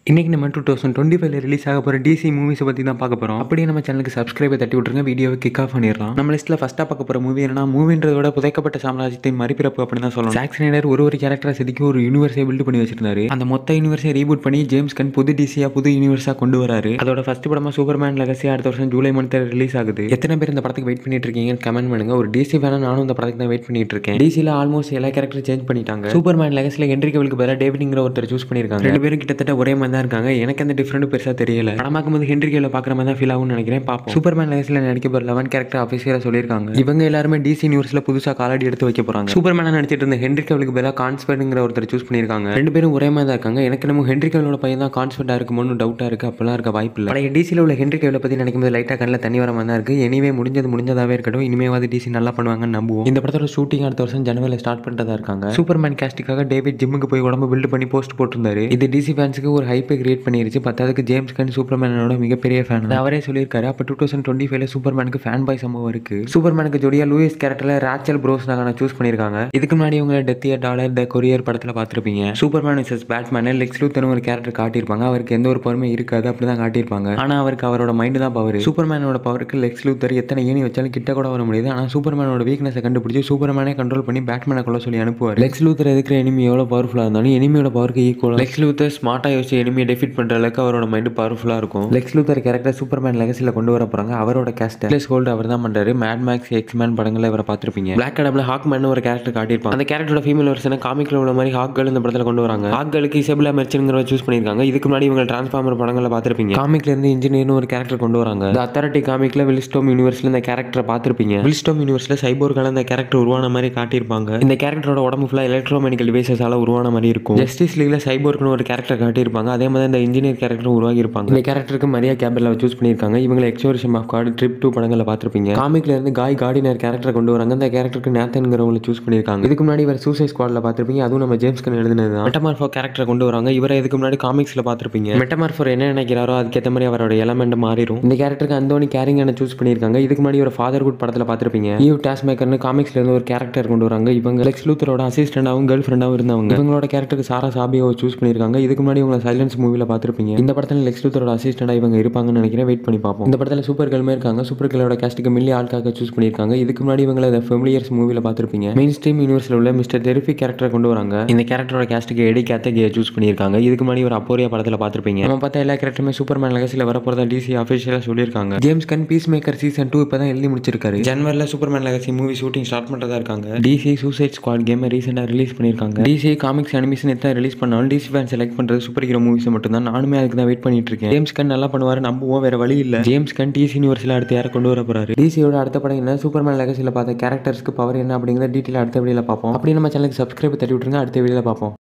இன்னைக்கு நம்ம 2025 ரிலீஸ் ஆக போகிற டிசி மூவிஸை பற்றி தான் பார்க்க போகிறோம். அப்படியே நம்ம சேனலுக்கு சப்ஸ்கிரைபை தட்டி விட்டுருங்க, வீடியோவை கிக் ஆஃப் பண்ணிடலாம். நம்ம லிஸ்ட்டில் ஃபஸ்ட்டாக பார்க்க போகிற மூவி என்னன்னா, மூவின்றத விட புதைக்கப்பட்ட சாம்ராஜ்யத்தின் மறுபிறப்பு அப்படின்னு தான் சொல்லணும். ஜாக் ஸ்னைடர் ஒரு கேரக்டரை செதுக்கி ஒரு யூனிவர்ஸை பில்ட் பண்ணி வச்சிருந்தாரு. அந்த மொத்த யூனிவர்ஸை ரீபூட் பண்ணி ஜேம்ஸ் கன் புது டிசியா புது யூனிவர்ஸாக கொண்டு வராரு. அதோட ஃபர்ஸ்ட் படமா சூப்பர்மேன் லெகசி அடுத்த வருஷம் ஜூலை மந்த் ரிலீஸ் ஆகுது. எத்தனை பேர் இந்த படத்துக்கு வெயிட் பண்ணிட்டு இருக்கீங்கன்னு கமெண்ட் பண்ணுங்க. ஒரு டிசி ஃபேனா நானும் இந்த படத்துக்கு தான் வெயிட் பண்ணிட்டு இருக்கேன். டிசியில் ஆல்மோஸ்ட் எல்லா கேரக்டரும் சேஞ்ச் பண்ணிட்டாங்க. சூப்பர்மேன் லெகசியில் ஹென்ரி கேவிலுக்கு பதிலாக டேவிட்ங்கிற ஒருத்தர் சூஸ் பண்ணியிருக்காங்க. ரெண்டு பேரும் கிட்டத்தட்ட ஒரே மாதிரி தான் இருக்காங்க. எனக்கு அந்த டிஃப்ரெண்ட் பெருசா தெரியல. படம் பார்க்கும்போது ஹென்ரி கேவில பார்க்குற மாதிரி தான் ஃபீல் ஆகும்னு நினைக்கிறேன். பார்ப்போம். சூப்பர்மேன் லெகசியில் நடிக்க போகிற 11 கேரக்டர் ஆஃபீஸியராக சொல்லியிருக்காங்க. இவங்க எல்லாருமே டிசி யூனிவர்ஸில் புதுசாக காலடி எடுத்து வைக்க போறாங்க. சூப்பர்மேனா நடிச்சிட்டு இருந்த ஹென்ரி கேவிலுக்கு பதிலாக கான்ஸ்பர்ட்ங்கிற ஒருத்தர் சூஸ் பண்ணியிருக்காங்க. ரெண்டு பேரும் ஒரே மாதிரி தான் இருக்காங்க. எனக்கு நம்ம ஹென்ரி கேவிலோட பையன் தான் கான்ஸ்பர்ட்டா இருக்குமோன்னு டவுட்டா இருக்கு. அப்பெல்லாம் இருக்க வாய்ப்பு இல்லை. பழைய டிசியில் உள்ள ஹென்ரி கேவில பற்றி நினைக்கும் போது லைட்டாக கண்ணில் தண்ணி வர மாதிரி தான் இருக்கு. எனிவே முடிஞ்சதாவே இருக்கட்டும். இனிமேவாது டிசி நல்லா பண்ணுவாங்கன்னு நம்புவோம். இந்த படத்தோட ஷூட்டிங் அடுத்த வருஷம் ஜனவரியில் ஸ்டார்ட் பண்ணிட்டதா இருக்காங்க. சூப்பர்மேன் கேஸ்டுக்காக டேவிட் ஜிம்முக்கு போய் உடம்பு பில்ட் பண்ணி போஸ்ட் போட்டிருந்தாரு. இது டிசி ஃபேன்ஸுக்கு ஒரு ஹைப்பை கிரியேட் பண்ணிருச்சு. பத்தாவதுக்கு ஜேம்ஸ் கன் சூப்பர்மேனோட மிகப்பெரிய ஃபேன். அவரே சொல்லியிருக்காரு. அப்போ 2025 சூப்பர்மேனுக்கு ஃபேன் பாய் சம்பவம் இருக்கு. சூப்பர்மேனுக்கு ஜோடியா லூயிஸ் கேரக்டர்ல ராச்சல் ப்ரோஸ் சூஸ் பண்ணியிருக்காங்க. இதுக்கு முன்னாடி இவங்க டெத் இயர் டாலர் த கொரியர் படத்தில் பார்த்துருப்பீங்க. Superman versus Batman Lex Luthor ஒரு கேரக்டர் காட்டியிருப்பாங்க. அவருக்கு எந்த ஒரு பவருமே இருக்காது, அப்படிதான் காட்டியிருப்பாங்க. ஆனா அவருக்கு அவரோட மைண்ட் தான் பவர். சூப்பர்மேனோட பவருக்கு லெக்ஸ் லூத்தர் எத்தனை ஏணி வச்சாலும் கிட்ட கூட வர முடியாது. ஆனா சூப்பர்மேனோட வீக்னஸை கண்டுபிடிச்சு சூப்பர்மேனே கண்ட்ரோல் பண்ணி பேட்மேனை கொள்ள சொல்லி அனுப்புவார். லெக்ஸ் லூத்தர் எதுக்குற எனிமி எவ்வளோ பவர்ஃபுல்லாக இருந்தாலும் எனிமியோட பவருக்கு ஈக்குவல். லெக்ஸ் லூத்தர் ஸ்மார்ட்டாக யோசிச்சு எனிமியை டெஃபிட் பண்ற அளவுக்கு அவரோட மைண்ட் பவர்ஃபுல்லாக இருக்கும். லெக்ஸ் லூத்தர் கேரக்டர் சூப்பர்மேன் லெகசியில் கொண்டு வர போறாங்க. அவரோட கேஸ்ட் ஹோல்ட் அவர் தான் பண்றாரு. மேட் மேக்ஸ் எக்ஸ்மேன் படங்களை இவரை பார்த்திருப்பீங்க. பிளாக் அடம்ல ஹாக்மேன் ஒரு கேரக்டர் காட்டியிருப்பாங்க. அந்த கேரக்டரோட ஃபீமேல் வெர்ஷனை காமிக்ல உள்ள மாதிரி ஹாக் கேர்ள் இந்த படத்தில் கொண்டு வராங்க. ஹாக் கேர்ளுக்கு இசபெல்லா மெர்ச்சன்ட்ங்கிற சூஸ் பண்ணியிருக்காங்க. இதுக்கு முன்னாடி இவங்க டிரான்ஸ்ஃபார்மர் படங்களை பார்த்திருப்பீங்க. காமிக்ல இருந்து இன்ஜினியர்னு ஒரு கேரக்டர் கொண்டு வராங்க. இந்த அத்தாரிட்டி காமிக்ல வில்ஸ்டோம் யூனிவர்ஸ்ல இந்த கேரக்டரை பார்த்திருப்பீங்க. வில்ஸ்டோம் யூனிவர்ஸ்ல சைபோர்கால இந்த கேரக்டர் உருவான மாதிரி காட்டியிருப்பாங்க. இந்த கேரக்டரோட உடம்பு ஃபுல்லா எலக்ட்ரோமெடிக்கல் டிவைசஸால உருவான மாதிரி இருக்கும். ஜஸ்டிஸ் லீக்ல சைபோர்க்னு ஒரு கேரக்டர் காட்டியிருப்பாங்க. அதே மாதிரி இந்த இன்ஜினியர் கேரக்டர் உருவாகி இருப்பாங்க. இந்த கேரக்டருக்கு மரியா கேபில் சூஸ் பண்ணியிருக்காங்க. இவங்க எக்ஸ்ப்ளோரேஷன் ஆஃப் கார்டு ட்ரிப் 2 படங்களை பார்த்திருப்பீங்க. காமிக்ல இருந்து காய் கார்டினர் கேரக்டர் கொண்டு வராங்க. இந்த கேரக்டருக்கு நேத்தன்ங்கிறவங்களை சூஸ் பண்ணியிருக்காங்க. இதுக்கு முன்னாடி இவர் சூசைட் ஸ்குவாட்ல பார்த்திருப்பீங்க. அதுவும் நம்ம ஜேம்ஸ் கன் எழுதினது தான். மெட்டமார்ஃபோ கேரக்டர் கொண்டு வராங்க. இவரை இதுக்கு முன்னாடி காமிக்ஸ்ல பார்த்திருப்பீங்க. மெட்டமார்ஃபோ என்ன நினைக்கிறாரோ அதுக்கேற்ற மாதிரி அவரோட எலமெண்ட் மாறிடும். இந்த கேரக்டருக்கு அந்தோனி கேரிங்கனை சூஸ் பண்ணியிருக்காங்க. இதுக்கு முன்னாடி ஒரு ஃபாதர்ஹுட் படத்தில் பார்த்திருப்பீங்க. ஈவ் டாஸ்மேக்கர்னு காமிக்ஸ்ல இருந்து ஒரு கேரக்டர் கொண்டு வராங்க. இவங்க லெக்ஸ் லூத்தரோட அசிஸ்டண்டாவும் கேர்ள் ஃப்ரெண்டாவும் இருந்தவங்க. இவங்களோட கேரக்டருக்கு சாரா சாபியோவை சூஸ் பண்ணியிருக்காங்க. இதுக்கு முன்னாடி இவங்க சைலன்ஸ் மூவில பார்த்திருப்பீங்க. இந்த படத்தில் லெக்ஸ் லூத்தரோட அசிஸ்டண்டா இவங்க இருப்பாங்கன்னு நினைக்கிறேன். வெயிட் பண்ணி பார்ப்போம். இந்த படத்தில் சூப்பர் கேர்ளுமே இருக்காங்க. சூப்பர் கேர்ளோட கேஸ்டுக்கு மில்லி ஆல்காக சூஸ் பண்ணியிருக்காங்க. இதுக்கு முன்னாடி இவங்க ஃபெமிலியர்ஸ் மூவில பார்த்திருப்பீங்க. மெயின் ஸ்ட்ரீம் யூனிவர்ஸ்ல உள்ள மிஸ்டர் டெரிஃபிக் கேரக்டரை கொண்டு வராங்க. இந்த கேரக்டரோட கேஸ்டுக்கு எடி கேத்தகே சூஸ் பண்ணியிருக்காங்க. இதுக்கு முன்னாடி ஒரு அப்போரியா படத்தில் பார்த்திருப்பீங்க. நம்ம பார்த்தா எல்லா கேரக்டருமே சூப்பர்மேன் லெகசியில் வர போறதா டிசி ஆஃபிஷியலா சொல்லியிருக்காங்க. James Gunn peacemaker season 2 இப்பதான் எழுதி முடிச்சிருக்காரு. ஜனவரில Superman legacy movie shooting start பண்றதா இருக்காங்க. டிசி சூசைட் ஸ்குவாட் கேம் ரீசெண்டா ரிலீஸ் பண்ணியிருக்காங்க. டிசி காமிக்ஸ் அனிமேஷன் எத்தனை ரிலீஸ் பண்ணாலும் டிசி ஃபேன் செலக்ட் பண்றது சூப்பர் ஹீரோ மூவிஸ் மட்டும் தான். நானுமே அதுக்கு தான் வெயிட் பண்ணிட்டு இருக்கேன். ஜேம்ஸ் கன் நல்லா பண்ணுவாரு, நம்புவோம். வேற வழி இல்ல. ஜேம்ஸ் கன் டிசி யூனிவர்ஸ்ல அடுத்து யாரை கொண்டு வர போறாரு? டிசியோட அடுத்த படம் என்ன, சூப்பர்மேன் லெகசியில் பார்த்த கேரக்டர்ஸ்க்கு பவர் என்ன அப்படிங்கிற டீட்டெயில் அடுத்த வீடியோல பார்ப்போம். அப்படி நம்ம சேனலுக்கு சப்ஸ்கிரைப் தட்டி விட்டுருங்க. அடுத்த வீடியோல பார்ப்போம்.